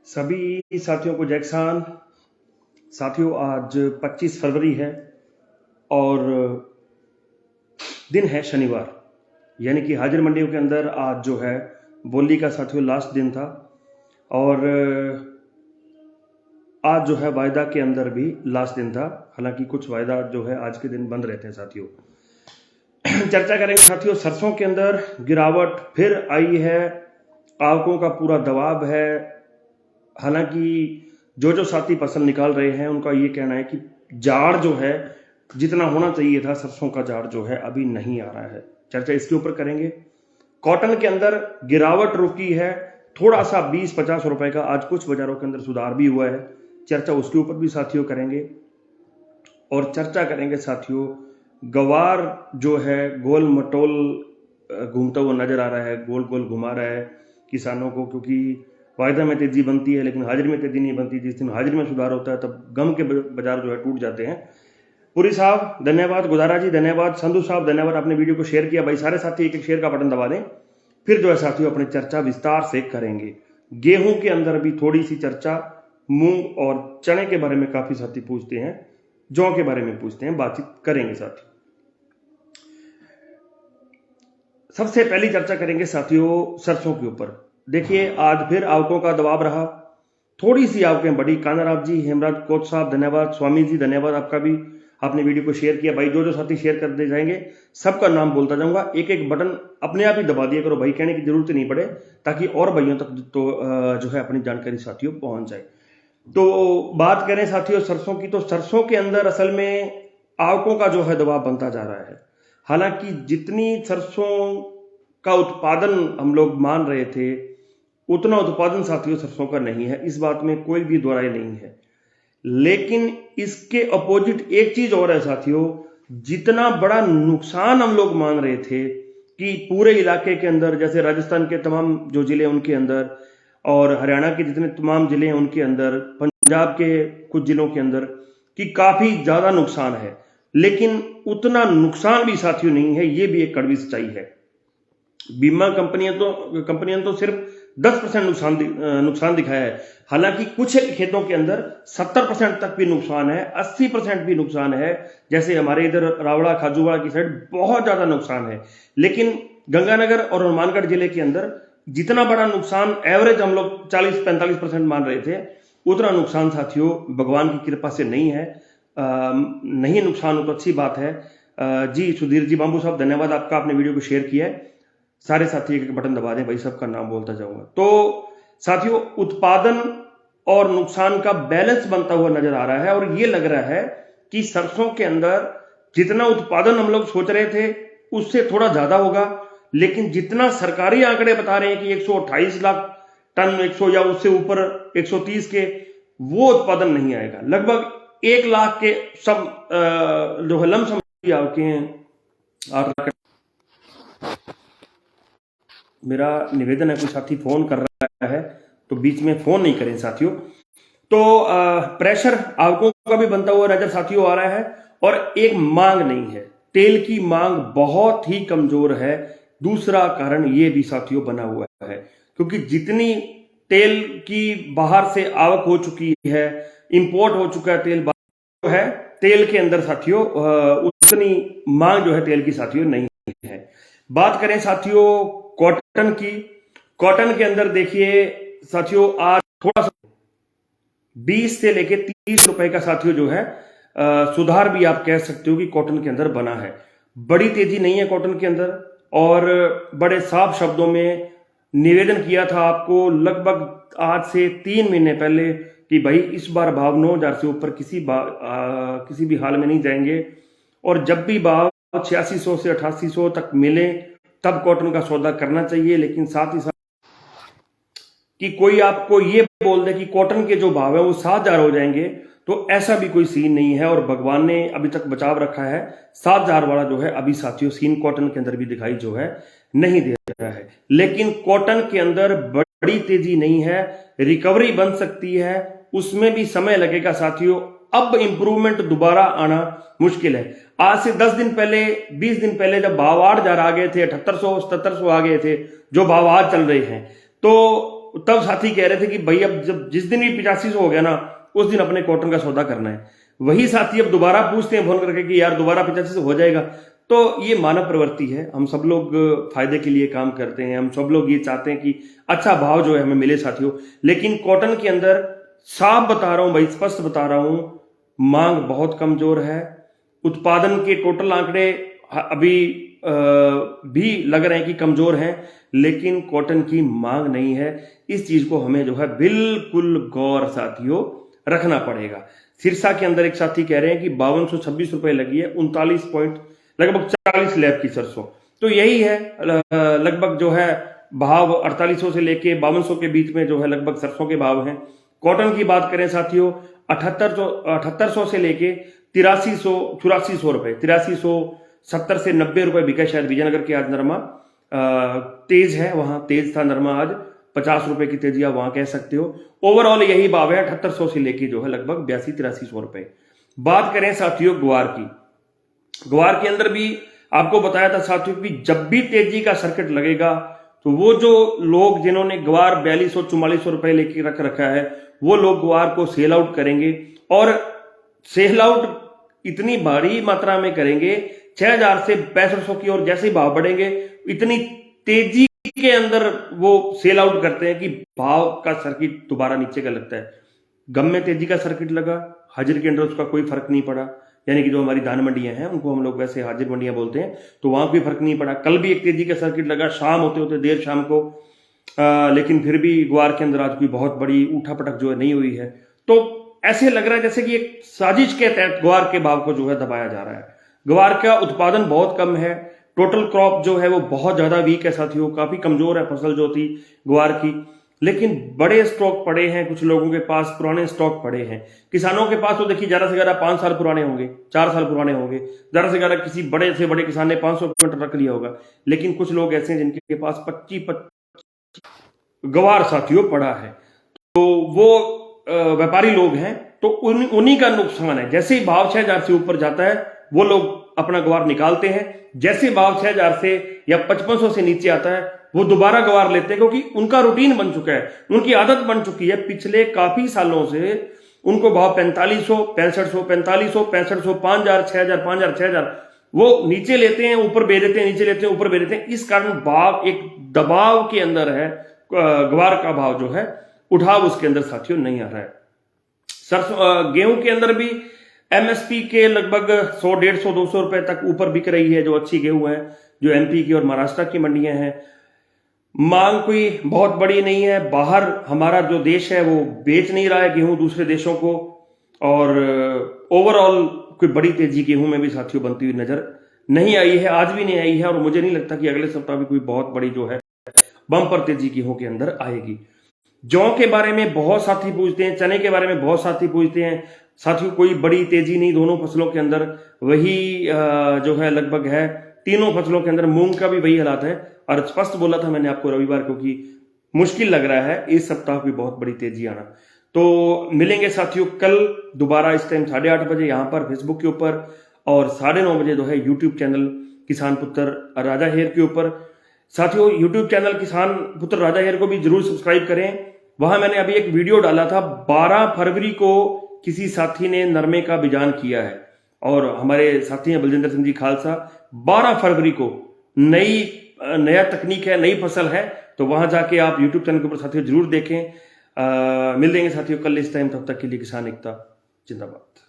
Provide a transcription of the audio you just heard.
सभी साथियों को जय किसान। साथियों, आज 25 फरवरी है और दिन है शनिवार, यानी कि हाजिर मंडियों के अंदर आज जो है बोली का साथियों लास्ट दिन था और आज जो है वायदा के अंदर भी लास्ट दिन था। हालांकि कुछ वायदा जो है आज के दिन बंद रहते हैं साथियों। चर्चा करेंगे साथियों, सरसों के अंदर गिरावट फिर आई है, आवकों का पूरा दबाव है। हालांकि जो साथी फसल निकाल रहे हैं उनका ये कहना है कि जाड़ जो है जितना होना चाहिए था, सरसों का जाड़ जो है अभी नहीं आ रहा है। चर्चा इसके ऊपर करेंगे। कॉटन के अंदर गिरावट रुकी है, थोड़ा सा 20-50 रुपए का आज कुछ बाजारों के अंदर सुधार भी हुआ है। चर्चा उसके ऊपर भी साथियों करेंगे। और चर्चा करेंगे साथियों, गवार जो है गोल मटोल घूमता हुआ नजर आ रहा है, गोल गोल घुमा रहा है किसानों को, क्योंकि वायदा में तेजी बनती है लेकिन हाजिर में तेजी नहीं बनती। जिस दिन हाजिर में सुधार होता है तब गम के बाजार जो है टूट जाते हैं। पुरी साहब धन्यवाद, गुजारा जी धन्यवाद, संधू साहब धन्यवाद, आपने वीडियो को शेयर किया। भाई सारे साथी एक एक शेयर का बटन दबा दें, फिर जो है साथियों अपनी चर्चा विस्तार से करेंगे। गेहूं के अंदर भी थोड़ी सी चर्चा, मूंग और चने के बारे में काफी साथी पूछते हैं, जौ के बारे में पूछते हैं, बातचीत करेंगे साथियों। सबसे पहली चर्चा करेंगे साथियों सरसों के ऊपर। देखिए आज फिर आवकों का दबाव रहा, थोड़ी सी आवकें बढ़ी। कानाराव जी, हेमराज कोच साहब धन्यवाद, स्वामी जी धन्यवाद आपका भी, आपने वीडियो को शेयर किया। भाई जो साथी शेयर कर दे जाएंगे सबका नाम बोलता जाऊंगा, एक एक बटन अपने आप ही दबा दिया करो भाई, कहने की जरूरत नहीं पड़े, ताकि और भाइयों तक तो जो है अपनी जानकारी साथियों पहुंच जाए। तो बात करें साथियों सरसों की, तो सरसों के अंदर असल में आवकों का जो है दबाव बनता जा रहा है। हालांकि जितनी सरसों का उत्पादन हम लोग मान रहे थे उतना उत्पादन साथियों सरसों का नहीं है, इस बात में कोई भी दो राय नहीं है। लेकिन इसके अपोजिट एक चीज और है साथियों, जितना बड़ा नुकसान हम लोग मान रहे थे कि पूरे इलाके के अंदर, जैसे राजस्थान के तमाम जो जिले उनके अंदर और हरियाणा के जितने तमाम जिले हैं उनके अंदर, पंजाब के कुछ जिलों के अंदर, कि काफी ज्यादा नुकसान है, लेकिन उतना नुकसान भी साथियों नहीं है। ये भी एक कड़वी सच्चाई है। बीमा कंपनियां तो सिर्फ 10% नुकसान दिखाया है। हालांकि कुछ खेतों के अंदर 70% तक भी नुकसान है, 80% भी नुकसान है। जैसे हमारे इधर रावड़ा खाजूवाड़ा की साइड बहुत ज्यादा नुकसान है। लेकिन गंगानगर और हनुमानगढ़ जिले के अंदर जितना बड़ा नुकसान एवरेज हम लोग 40-45% मान रहे थे, उतना नुकसान साथियों भगवान की कृपा से नहीं है। नहीं नुकसान हो तो अच्छी बात है। जी सुधीर जी, बाबू साहब धन्यवाद आपका, आपने वीडियो को शेयर किया है। सारे साथी एक बटन दबा दें भाई, सबका नाम बोलता जाऊंगा। तो साथियों उत्पादन और नुकसान का बैलेंस बनता हुआ नजर आ रहा है और ये लग रहा है कि सरसों के अंदर जितना उत्पादन हम लोग सोच रहे थे उससे थोड़ा ज्यादा होगा, लेकिन जितना सरकारी आंकड़े बता रहे हैं कि 128 लाख टन 100 या उससे ऊपर 130 के, वो उत्पादन नहीं आएगा। लगभग 1 लाख के सब जो है लमसम आपके 8 लाख। मेरा निवेदन है, कोई साथी फोन कर रहा है तो बीच में फोन नहीं करें साथियों। तो प्रेशर आवकों का भी बनता हुआ नजर साथियों आ रहा है और एक मांग नहीं है, तेल की मांग बहुत ही कमजोर है। दूसरा कारण ये भी साथियों बना हुआ है, क्योंकि जितनी तेल की बाहर से आवक हो चुकी है, इंपोर्ट हो चुका है तेल, जो है तेल के अंदर साथियों उतनी मांग जो है तेल की साथियों नहीं है। बात करें साथियों कॉटन की, कॉटन के अंदर देखिए साथियों आज थोड़ा सा 20 से लेके 30 रुपए का साथियों जो है सुधार भी आप कह सकते हो कि कॉटन के अंदर बना है। बड़ी तेजी नहीं है कॉटन के अंदर, और बड़े साफ शब्दों में निवेदन किया था आपको लगभग आज से 3 महीने पहले कि भाई इस बार भाव 9,000 से ऊपर किसी भी हाल में नहीं जाएंगे, और जब भी भाव 8600 से 8800 तक मिले तब कॉटन का सौदा करना चाहिए। लेकिन साथ ही साथ कि कोई आपको ये बोल दे कि कॉटन के जो भाव है वो 7,000 हो जाएंगे, तो ऐसा भी कोई सीन नहीं है और भगवान ने अभी तक बचाव रखा है। 7,000 वाला जो है अभी साथियों सीन कॉटन के अंदर भी दिखाई जो है नहीं दे रहा है। लेकिन कॉटन के अंदर बड़ी तेजी नहीं है, रिकवरी बन सकती है, उसमें भी समय लगेगा साथियों। अब इंप्रूवमेंट दोबारा आना मुश्किल है। आज से 10 दिन पहले 20 दिन पहले जब भाव 8,000 आ गए थे, 7800 7700 आ गए थे, जो भाव आज चल रहे हैं, तो तब साथी कह रहे थे कि भाई अब जब जिस दिन भी 8500 हो गया ना, उस दिन अपने कॉटन का सौदा करना है। वही साथी अब दोबारा पूछते हैं फोन करके कि यार दोबारा 8500 हो जाएगा। तो ये मानव प्रवृत्ति है, हम सब लोग फायदे के लिए काम करते हैं, हम सब लोग ये चाहते हैं कि अच्छा भाव जो है हमें मिले साथियों। लेकिन कॉटन के अंदर साफ बता रहा हूं भाई, स्पष्ट बता रहा हूं, मांग बहुत कमजोर है। उत्पादन के टोटल आंकड़े अभी भी लग रहे हैं कि कमजोर हैं, लेकिन कॉटन की मांग नहीं है। इस चीज को हमें जो है बिल्कुल गौर साथियों रखना पड़ेगा। सिरसा के अंदर एक साथी कह रहे हैं कि 5226 रुपए लगी है, 39 पॉइंट लगभग 40 लैब की सरसों। तो यही है लगभग जो है भाव 4800 से लेके 5200 के बीच में जो है लगभग सरसों के भाव हैं। कॉटन की बात करें साथियों 7800 से लेके 8400 रुपए, 8370 से 90 रुपए बिका। शायद विजयनगर के आज नरमा तेज है, वहां तेज था नरमा आज, 50 रुपए की तेजी आप वहां कह सकते हो। ओवरऑल यही भाव है 7800 से लेके जो है लगभग 82-8300 रुपए। बात करें साथियों ग्वार की, ग्वार के अंदर भी आपको बताया था साथियों कि जब भी तेजी का सर्किट लगेगा तो वो जो लोग जिन्होंने ग्वार 4200-4400 रुपए लेके रख रखा है, वो लोग ग्वार को सेल आउट करेंगे, और सेल आउट इतनी भारी मात्रा में करेंगे 6000 से 6500 की ओर जैसे ही भाव बढ़ेंगे इतनी तेजी के अंदर वो सेल आउट करते हैं कि भाव का सर्किट दोबारा नीचे का लगता है। गम में तेजी का सर्किट लगा, हाजिर के अंदर उसका कोई फर्क नहीं पड़ा, यानी कि जो हमारी धान मंडियां हैं उनको हम लोग वैसे हाजिर मंडियां बोलते हैं, तो वहां कोई फर्क नहीं पड़ा। कल भी एक तेजी का सर्किट लगा शाम होते होते देर शाम को, लेकिन फिर भी ग्वार के अंदर आज कोई बहुत बड़ी उठापटक जो है नहीं हुई है। तो ऐसे लग रहा है जैसे कि एक साजिश के तहत ग्वार के भाव को जो है दबाया जा रहा है। ग्वार का उत्पादन बहुत कम है, टोटल क्रॉप जो है वो बहुत ज्यादा वीक है साथियों, काफी कमजोर है फसल जो थी ग्वार की। लेकिन बड़े स्टॉक पड़े हैं कुछ लोगों के पास, पुराने स्टॉक पड़े हैं। किसानों के पास तो देखिए ज्यादा से ज्यादा 5 साल पुराने होंगे, 4 साल पुराने होंगे, ज्यादा से ज्यादा किसी बड़े से बड़े किसान ने 500 क्विंटल रख लिया होगा। लेकिन कुछ लोग ऐसे हैं जिनके पास 25 ग्वार साथियों पड़ा है, तो वो व्यापारी लोग हैं, तो उन्हीं का नुकसान है। जैसे ही भाव 6000 से ऊपर जाता है वो लोग अपना ग्वार निकालते हैं, जैसे भाव 6000 से या 5500 से नीचे आता है वो दोबारा ग्वार लेते हैं, क्योंकि उनका रूटीन बन चुका है, उनकी आदत बन चुकी है। पिछले काफी सालों से उनको भाव 4500, 6500, 4500, 6500, 5000, 6000, 5000, 6000 वो नीचे लेते हैं, ऊपर बेच देते हैं, नीचे लेते हैं, ऊपर बेच देते हैं। इस कारण भाव एक दबाव के अंदर है, ग्वार का भाव जो है उठाव उसके अंदर साथियों नहीं आ रहा है। सरसों गेहूं के अंदर भी एमएसपी के लगभग 100, 150, 200 रुपए तक ऊपर बिक रही है, जो अच्छी गेहूं है, जो एमपी की और महाराष्ट्र की मंडियां हैं। मांग कोई बहुत बड़ी नहीं है, बाहर हमारा जो देश है वो बेच नहीं रहा है गेहूं दूसरे देशों को, और ओवरऑल कोई बड़ी तेजी गेहूं में भी साथियों बनती हुई नजर नहीं आई है, आज भी नहीं आई है, और मुझे नहीं लगता कि अगले सप्ताह भी कोई बहुत बड़ी जो है बम्पर तेजी गेहूं के अंदर आएगी। जौ के बारे में बहुत साथी पूछते हैं, चने के बारे में बहुत साथी पूछते हैं साथियों, कोई बड़ी तेजी नहीं दोनों फसलों के अंदर, वही जो है लगभग है तीनों फसलों के अंदर। मूंग का भी वही हालात है, और स्पष्ट बोला था मैंने आपको रविवार को कि मुश्किल लग रहा है इस सप्ताह की बहुत बड़ी तेजी आना। तो मिलेंगे साथियों कल दोबारा इस टाइम 8:30 बजे यहाँ पर फेसबुक के ऊपर, और 9:30 बजे जो है यूट्यूब चैनल किसान पुत्र राजा हेर के ऊपर। साथियों यूट्यूब चैनल किसान पुत्र राजा हेर को भी जरूर सब्सक्राइब करें। वहां मैंने अभी एक वीडियो डाला था, 12 फरवरी को किसी साथी ने नरमे का बिजान किया है, और हमारे साथी हैं बलजिंदर सिंह जी खालसा। 12 फरवरी को नया तकनीक है, नई फसल है, तो वहां जाके आप यूट्यूब चैनल के ऊपर साथियों जरूर देखें। मिल देंगे साथियों कल इस टाइम, तब तक के लिए किसान एकता जिंदाबाद।